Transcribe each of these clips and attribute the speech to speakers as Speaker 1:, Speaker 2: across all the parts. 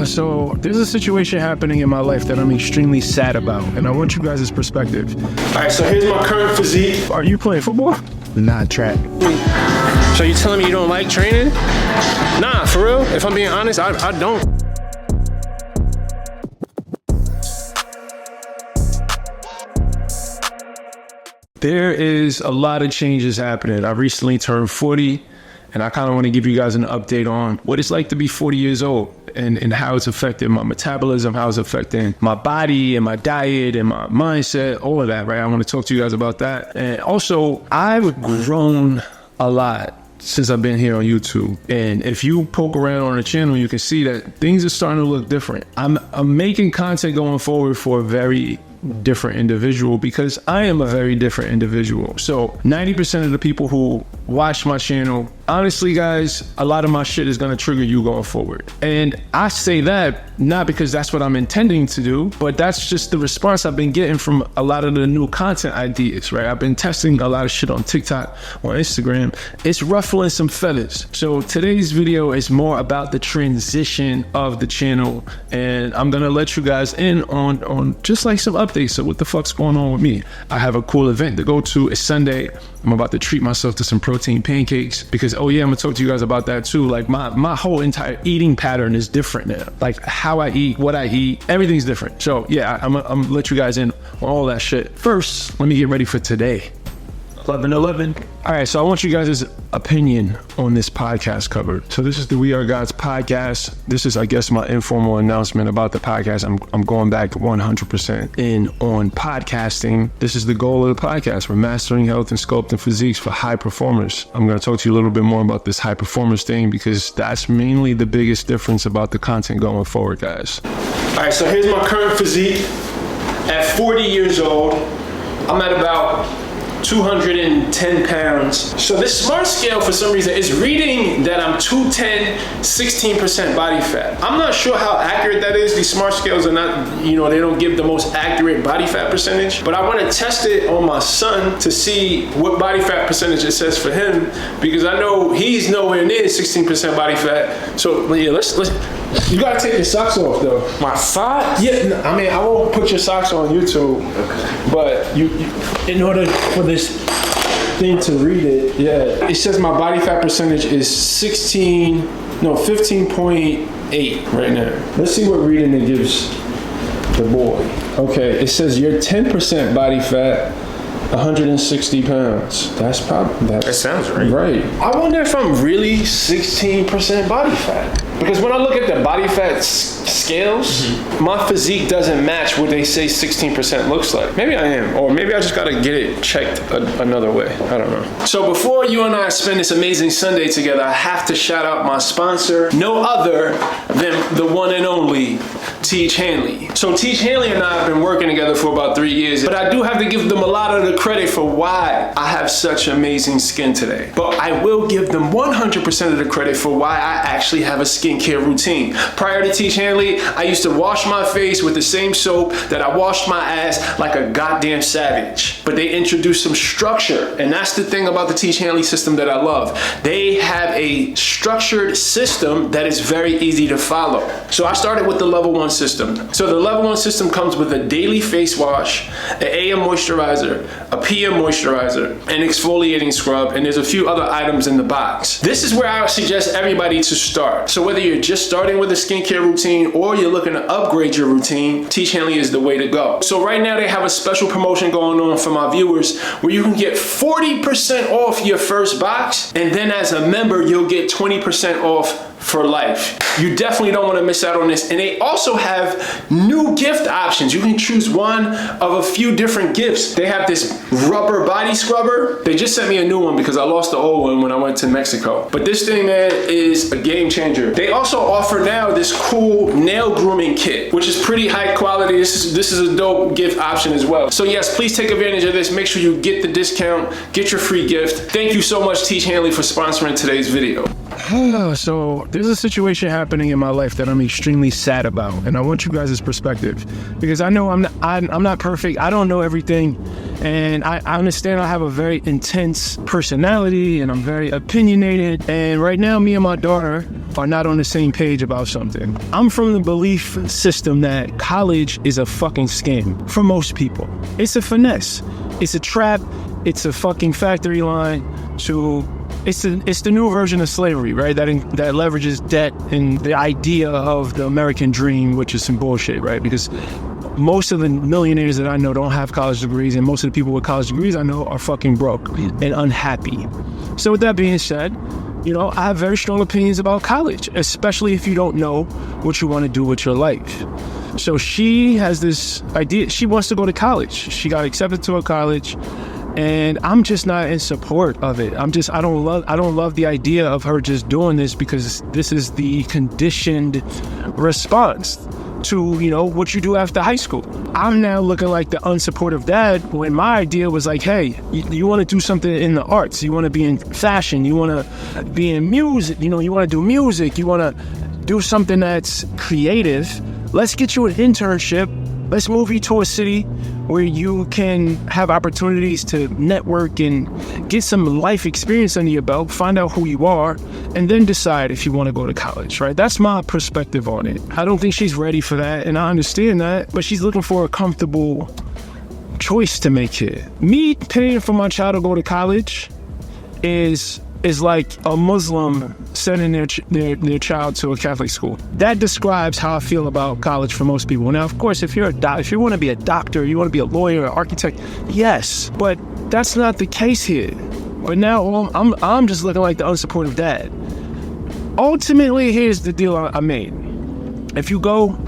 Speaker 1: So there's a situation happening in my life that I'm extremely sad about, and I want you guys' perspective.
Speaker 2: All right, so here's my current physique.
Speaker 1: Are you playing football?
Speaker 3: Nah, track.
Speaker 2: So you telling me you don't like training? Nah, for real, if I'm being honest, I don't.
Speaker 1: There is a lot of changes happening. I recently turned 40, and I kind of want to give you guys an update on what it's like to be 40 years old and how it's affecting my metabolism, how it's affecting my body and my diet and my mindset, all of that, right? I want to talk to you guys about that. And also, I've grown a lot since I've been here on YouTube. And if you poke around on the channel, you can see that things are starting to look different. I'm making content going forward for a very different individual because I am a very different individual. So 90% of the people who watch my channel, honestly guys, a lot of my shit is gonna trigger you going forward. And I say that not because that's what I'm intending to do, but that's just the response I've been getting from a lot of the new content ideas, right? I've been testing a lot of shit on TikTok, on Instagram. It's ruffling some feathers. So today's video is more about the transition of the channel, and I'm gonna let you guys in on just like some updates. So what the fuck's going on with me? I have a cool event to go to. It's Sunday. I'm about to treat myself to some protein pancakes because, oh yeah, I'm gonna talk to you guys about that too. Like my whole entire eating pattern is different now. Like how I eat, what I eat, everything's different. So yeah, I'm gonna let you guys in on all that shit. First, let me get ready for today. 11/11. All right, so I want you guys' opinion on this podcast cover. So this is the We Are Gods podcast. This is, I guess, my informal announcement about the podcast. I'm going back 100% in on podcasting. This is the goal of the podcast. We're mastering health and sculpting physiques for high performers. I'm going to talk to you a little bit more about this high performers thing because that's mainly the biggest difference about the content going forward, guys.
Speaker 2: All right, so here's my current physique. At 40 years old, I'm at about 210 pounds. So this smart scale for some reason is reading that I'm 210, 16% body fat. I'm not sure how accurate that is. These smart scales are not, they don't give the most accurate body fat percentage, but I want to test it on my son to see what body fat percentage it says for him, because I know he's nowhere near 16% body fat. So yeah, let's you gotta take your socks off though.
Speaker 3: My socks?
Speaker 2: Yeah, I mean, I won't put your socks on YouTube, but you in order for this thing to read it, yeah, it says my body fat percentage is 15.8 right now. Let's see what reading it gives the boy. Okay, it says you're 10% body fat, 160 pounds. That
Speaker 3: sounds right.
Speaker 2: Right. I wonder if I'm really 16% body fat. Because when I look at the body fat scales, my physique doesn't match what they say 16% looks like. Maybe I am, or maybe I just gotta get it checked another way. I don't know. So before you and I spend this amazing Sunday together, I have to shout out my sponsor, no other than the one and only Teach Hanley. So Teach Hanley and I have been working together for about 3 years, but I do have to give them a lot of the credit for why I have such amazing skin today. But I will give them 100% of the credit for why I actually have a skincare routine. Prior to Teach Hanley, I used to wash my face with the same soap that I washed my ass like a goddamn savage. But they introduced some structure, and that's the thing about the Teach Hanley system that I love. They have a structured system that is very easy to follow. So I started with the level 1 system. So the level 1 system comes with a daily face wash, an AM moisturizer, a PM moisturizer, an exfoliating scrub, and there's a few other items in the box. This is where I suggest everybody to start. So whether you're just starting with a skincare routine or you're looking to upgrade your routine, Teach Hanley is the way to go. So right now they have a special promotion going on for my viewers where you can get 40% off your first box, and then as a member you'll get 20% off for life. You definitely don't want to miss out on this. And they also have new gift options. You can choose one of a few different gifts. They have this rubber body scrubber. They just sent me a new one because I lost the old one when I went to Mexico. But this thing, man, is a game changer. They also offer now this cool nail grooming kit, which is pretty high quality. This is a dope gift option as well. So yes, please take advantage of this. Make sure you get the discount, get your free gift. Thank you so much, Teach Hanley, for sponsoring today's video.
Speaker 1: So there's a situation happening in my life that I'm extremely sad about, and I want you guys' perspective because I know I'm not perfect. I don't know everything, and I understand I have a very intense personality and I'm very opinionated. And right now, me and my daughter are not on the same page about something. I'm from the belief system that college is a fucking scam for most people. It's a finesse. It's a trap. It's a fucking factory line to. It's the new version of slavery, right? That leverages debt and the idea of the American dream, which is some bullshit, right? Because most of the millionaires that I know don't have college degrees, and most of the people with college degrees I know are fucking broke and unhappy. So with that being said, I have very strong opinions about college, especially if you don't know what you want to do with your life. So she has this idea. She wants to go to college. She got accepted to a college. And I'm just not in support of it. I don't love the idea of her just doing this because this is the conditioned response to, what you do after high school. I'm now looking like the unsupportive dad when my idea was like, hey, you want to do something in the arts. You want to be in fashion. You want to be in music. You want to do music. You want to do something that's creative. Let's get you an internship. Let's move you to a city where you can have opportunities to network and get some life experience under your belt, find out who you are, and then decide if you want to go to college, right? That's my perspective on it. I don't think she's ready for that, and I understand that, but she's looking for a comfortable choice to make here. Me paying for my child to go to college is like a Muslim sending their child to a Catholic school. That describes how I feel about college for most people. Now, of course, if you want to be a doctor, you want to be a lawyer, an architect, yes, but that's not the case here. But now I'm just looking like the unsupportive dad. Ultimately, here's the deal I made. If you go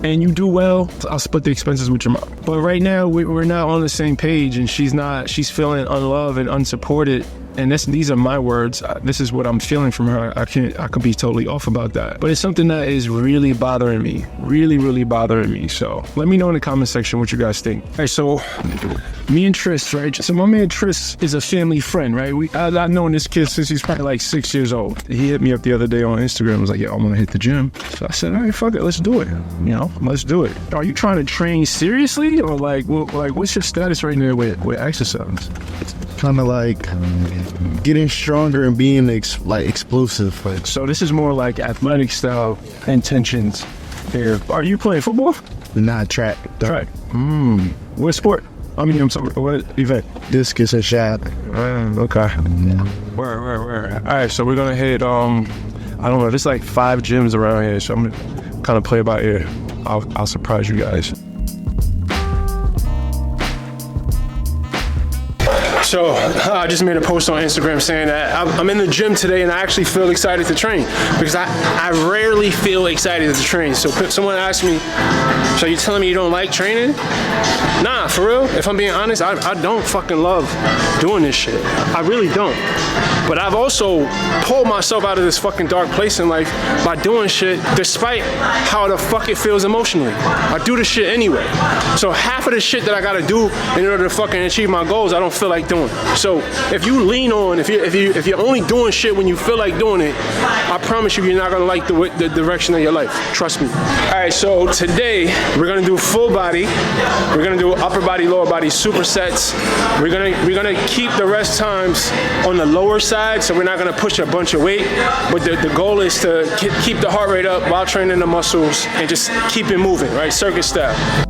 Speaker 1: and you do well, I'll split the expenses with your mom. But right now, we're not on the same page, and she's feeling unloved and unsupported. And these are my words. This is what I'm feeling from her. I could be totally off about that. But it's something that is really bothering me. Really, really bothering me. So let me know in the comment section what you guys think. All right, so me and Tris, right? So my man Tris is a family friend, right? I've known this kid since he's probably like 6 years old. He hit me up the other day on Instagram and was like, yeah, I'm gonna hit the gym. So I said, all right, fuck it, let's do it. Let's do it. Are you trying to train seriously? Or what's your status right now with exercise?
Speaker 3: Kind of like getting stronger and being explosive.
Speaker 1: So this is more like athletic style intentions here. Are you playing football?
Speaker 3: Not track.
Speaker 1: Track. What sport? I'm sorry, what event?
Speaker 3: Discus and shot.
Speaker 1: Okay.
Speaker 3: Yeah.
Speaker 1: Where? All right, so we're gonna hit. I don't know. There's like 5 gyms around here, so I'm gonna kind of play by ear. I'll surprise you guys.
Speaker 2: So I just made a post on Instagram saying that I'm in the gym today and I actually feel excited to train because I rarely feel excited to train. So someone asked me, so you telling me you don't like training? Nah, for real, if I'm being honest, I don't fucking love doing this shit. I really don't. But I've also pulled myself out of this fucking dark place in life by doing shit despite how the fuck it feels emotionally. I do the shit anyway. So half of the shit that I gotta do in order to fucking achieve my goals, I don't feel like doing. So if you lean on, if you're only doing shit when you feel like doing it, I promise you, you're not gonna like the direction of your life. Trust me. All right, so today we're gonna do full body. We're gonna do upper body, lower body supersets. We're gonna keep the rest times on the lower side, so we're not gonna push a bunch of weight. But the goal is to keep the heart rate up while training the muscles and just keep it moving, right? Circuit style.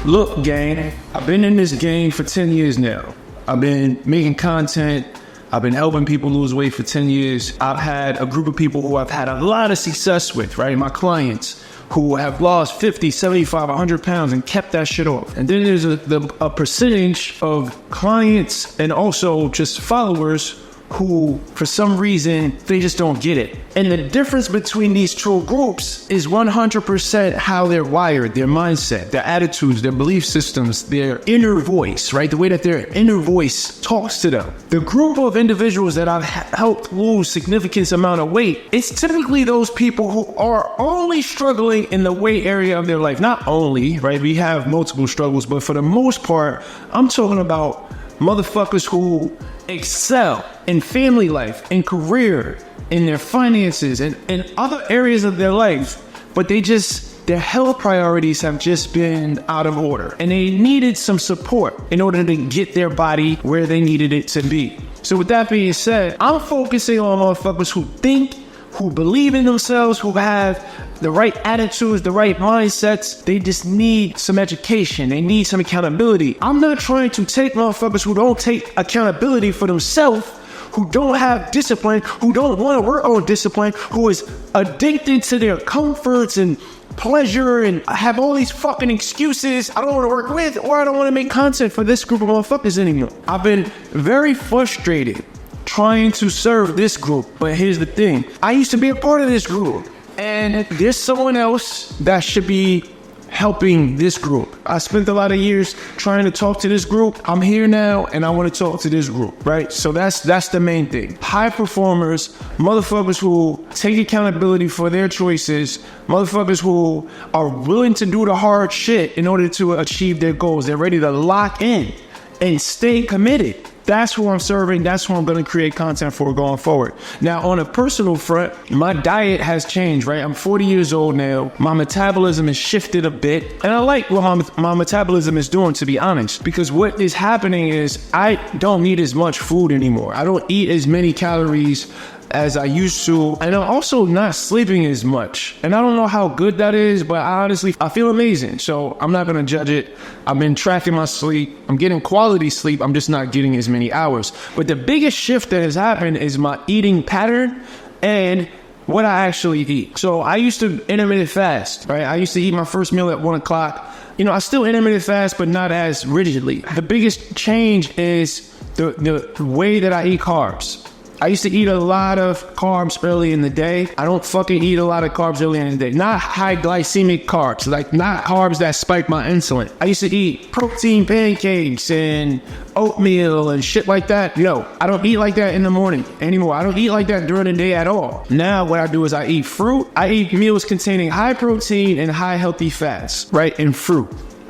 Speaker 1: Look, gang, I've been in this game for 10 years now. I've been making content. I've been helping people lose weight for 10 years. I've had a group of people who I've had a lot of success with, right? My clients who have lost 50, 75, 100 pounds and kept that shit off. And then there's a percentage of clients and also just followers who, for some reason, they just don't get it. And the difference between these two groups is 100% how they're wired, their mindset, their attitudes, their belief systems, their inner voice, right? The way that their inner voice talks to them. The group of individuals that I've helped lose significant amount of weight, it's typically those people who are only struggling in the weight area of their life. Not only, right? We have multiple struggles, but for the most part, I'm talking about motherfuckers who excel in family life, in career, in their finances, and in other areas of their life, but their health priorities have just been out of order, and they needed some support in order to get their body where they needed it to be. So with that being said, I'm focusing on motherfuckers who think, who believe in themselves, who have the right attitudes, the right mindsets. They just need some education. They need some accountability. I'm not trying to take motherfuckers who don't take accountability for themselves, who don't have discipline, who don't want to work on discipline, who is addicted to their comforts and pleasure and have all these fucking excuses. I don't want to work with, or I don't want to make content for this group of motherfuckers anymore. I've been very frustrated trying to serve this group, but here's the thing. I used to be a part of this group, and there's someone else that should be helping this group. I spent a lot of years trying to talk to this group. I'm here now, and I want to talk to this group, right? So that's the main thing. High performers, motherfuckers who take accountability for their choices, motherfuckers who are willing to do the hard shit in order to achieve their goals. They're ready to lock in and stay committed. That's who I'm serving. That's who I'm going to create content for going forward. Now, on a personal front, my diet has changed, right? I'm 40 years old now. My metabolism has shifted a bit. And I like what my metabolism is doing, to be honest, because what is happening is I don't need as much food anymore. I don't eat as many calories as I used to, and I'm also not sleeping as much. And I don't know how good that is, but I feel amazing. So I'm not gonna judge it. I've been tracking my sleep. I'm getting quality sleep. I'm just not getting as many hours. But the biggest shift that has happened is my eating pattern and what I actually eat. So I used to intermittent fast, right? I used to eat my first meal at 1 o'clock. You know, I still intermittent fast, but not as rigidly. The biggest change is the way that I eat carbs. I used to eat a lot of carbs early in the day. I don't fucking eat a lot of carbs early in the day. Not high glycemic carbs, like not carbs that spike my insulin. I used to eat protein pancakes and oatmeal and shit like that. Yo, I don't eat like that in the morning anymore. I don't eat like that during the day at all. Now what I do is I eat fruit. I eat meals containing high protein and high healthy fats, right? And fruit.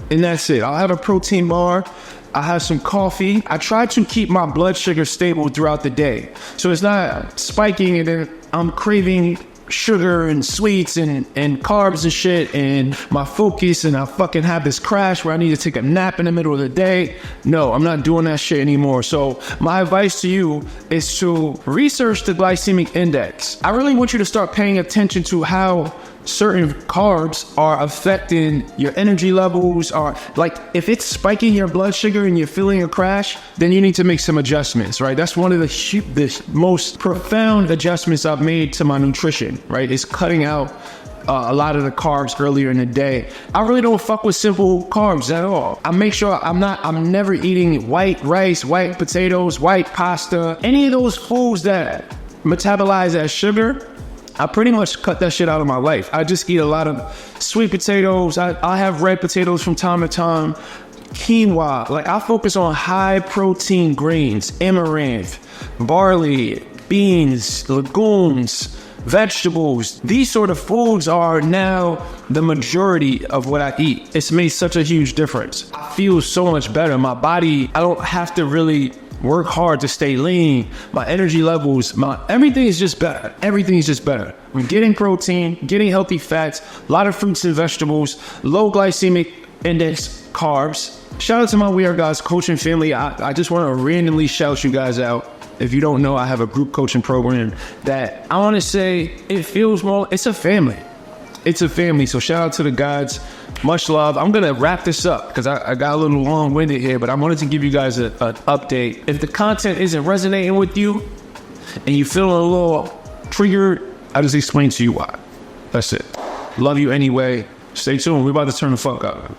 Speaker 1: And that's it. I'll have a protein bar. I have some coffee. I try to keep my blood sugar stable throughout the day, so it's not spiking and then I'm craving sugar and sweets and carbs and shit and my focus, and I fucking have this crash where I need to take a nap in the middle of the day. No, I'm not doing that shit anymore. So my advice to you is to research the glycemic index. I really want you to start paying attention to how certain carbs are affecting your energy levels, or like if it's spiking your blood sugar and you're feeling a crash, then you need to make some adjustments, right? That's one of the most profound adjustments I've made to my nutrition, right? Is cutting out a lot of the carbs earlier in the day. I really don't fuck with simple carbs at all. I make sure I'm never eating white rice, white potatoes, white pasta, any of those foods that metabolize as sugar. I pretty much cut that shit out of my life. I just eat a lot of sweet potatoes. I have red potatoes from time to time, quinoa. Like I focus on high protein grains, amaranth, barley, beans, legumes, vegetables. These sort of foods are now the majority of what I eat. It's made such a huge difference. I feel so much better. My body, I don't have to really work hard to stay lean. My energy levels, everything is just better. Everything is just better. I'm getting protein, getting healthy fats, a lot of fruits and vegetables, low glycemic index carbs. Shout out to my We Are Gods coaching family. I just want to randomly shout you guys out. If you don't know, I have a group coaching program that I want to say it feels more, it's a family. It's a family. So shout out to the gods. Much love. I'm going to wrap this up because I got a little long-winded here, but I wanted to give you guys an update. If the content isn't resonating with you and you feel a little triggered, I'll just explain to you why. That's it. Love you anyway. Stay tuned. We're about to turn the fuck up.